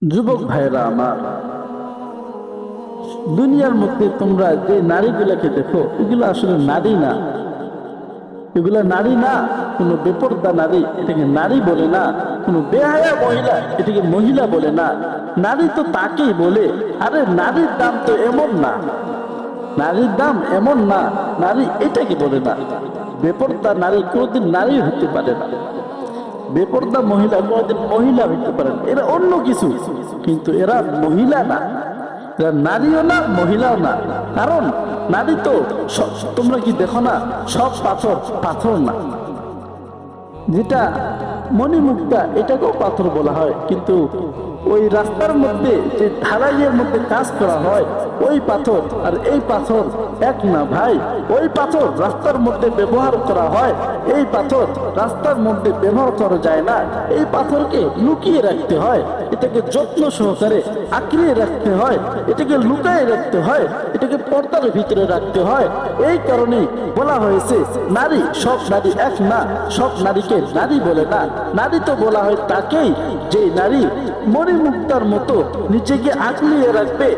যুবক ভাইরা আমার, দুনিয়ার মধ্যে তোমরা যে নারীগুলাকে দেখো, এগুলো আসলে নারী না। এগুলা নারী না। কোনো বেপরদা নারী এটাকে নারী বলে না। কোনো বেহায়া মহিলা এটাকে মহিলা বলে না। নারী তো তাকেই বলে। আরে নারীর দাম তো এমন না, নারীর দাম এমন না। নারী এটাকে বলে না। বেপরদা নারী কোনোদিন নারী হতে পারে না। বেপরদা মহিলা কোনোদিন মহিলা হইতে পারে না। এরা অন্য কিছু, কিন্তু এরা মহিলা না। এরা নারীও না, মহিলাও না। কারণ নারী তো তোমরা কি দেখো না, সব পাথর পাথর না। যেটা মণিমুক্তা এটাকেও পাথর বলা হয়, কিন্তু ওই রাস্তার মধ্যে যে ঢালাইয়ের মধ্যে কাজ করা হয় ওই পাথর আর এই পাথর এক না ভাই। ওই পাথর রাস্তার মধ্যে ব্যবহার করা হয়, এই পাথর রাস্তার মধ্যে ব্যবহার করা যায় না। এই পাথরকে লুকিয়ে রাখতে হয়, এটাকে যত্ন সহকারে আঁকড়িয়ে রাখতে হয়, এটাকে লুকায়ে রাখতে হয়, এটাকে পর্দার ভিতরে রাখতে হয়। এই কারণেই বলা হয়েছে নারী, সব নারী এক না। সব নারীকে নারী বলে না। নারী তো বলা হয় তাকেই যে নারী মণিমুক্তার মতো নিজেকে আঁকড়িয়ে রাখবে,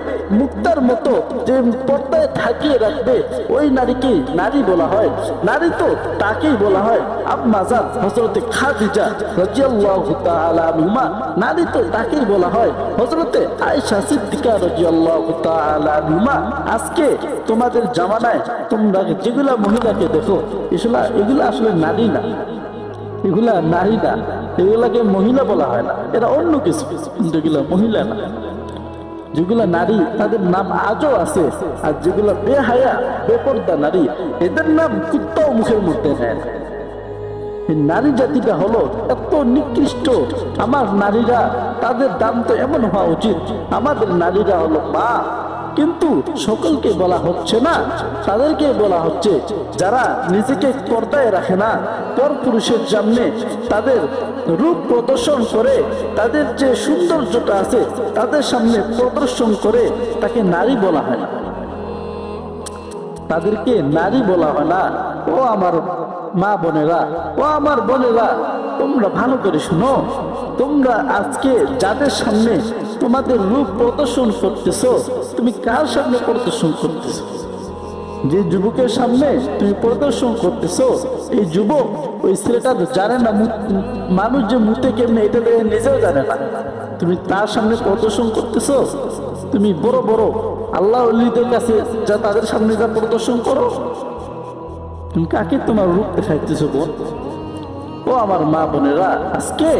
মুক্তার মতো যে পর্দায় ঢাকিয়ে রাখবে, ওই নারীকেই নারী বলা হয়। নারী তো তাকেই বলা হয় আম্মা জান হযরতে খাদিজা রাদিয়াল্লাহু তাআলা আনহা। নারী তো তাকেই বলা হয় হযরতে আয়েশা সিদ্দিকা রাদিয়াল্লাহু তাআলা আনহা। আজকে তোমাদের জামানায় তোমরা যেগুলা মহিলাকে দেখো, এগুলা আসলে নারী না, এগুলা নারী না। এগুলাকে মহিলা বলা হয় না, এরা অন্য কিছু, কিন্তু এগুলা মহিলা না। যেগুলা নারী তাদের নাম আজও আছে, আর যেগুলা বেহায়া বেপরদা নারী এদের নাম কুত্তাও মুখের মধ্যে নেয় না। এই নারী জাতিটা হলো এত নিকৃষ্ট। আমার নারীরা, তাদের দাম তো এমন হওয়া উচিত, আমাদের নারীরা হলো মা। কিন্তু সকলকে বলা হচ্ছে না, তাদেরকে বলা হচ্ছে যারা নিজেকে পর্দায় রাখে না, পর পুরুষের সামনে তাদের রূপ প্রদর্শন করে, তাদের যে সৌন্দর্যটা আছে তাদের সামনে প্রদর্শন করে, তাকে নারী বলা হয় না, তাদেরকে নারী বলা হয় না। ও আমার মা বোনেরা, ও আমার বোনেরা, তোমরা ভালো করে শুনো। তোমরা আজকে যাদের সামনে তোমাদের রূপ প্রদর্শন করতেছো, তুমি কার সামনে প্রদর্শন করতেছো? যে যুবকের সামনে তুমি প্রদর্শন করতেছো, এই যুবক ওই ছেলেটা জানে না মানুষ যে মুতে কেমনে, এটা নিজেও জানে না। তুমি তার সামনে প্রদর্শন করতেছো। তুমি বড় বড় আল্লাহ ওলিদের কাছে যা, তাদের সামনে যা প্রদর্শন করো। তুমি কাকে তোমার রূপ দেখাইতেছো বোন? ও আমার মা বোনেরা, আজকে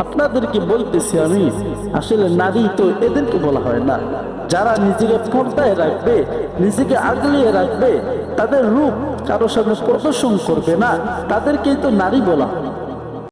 আপনাদেরকে বলতেছি আমি, আসলে নারী তো এদেরকে বলা হয় না। যারা নিজেকে পর্দায় রাখবে, নিজেকে আগলিয়ে রাখবে, তাদের রূপ কারো সামনে প্রদর্শন করবে না, তাদেরকেই তো নারী বলা হয়।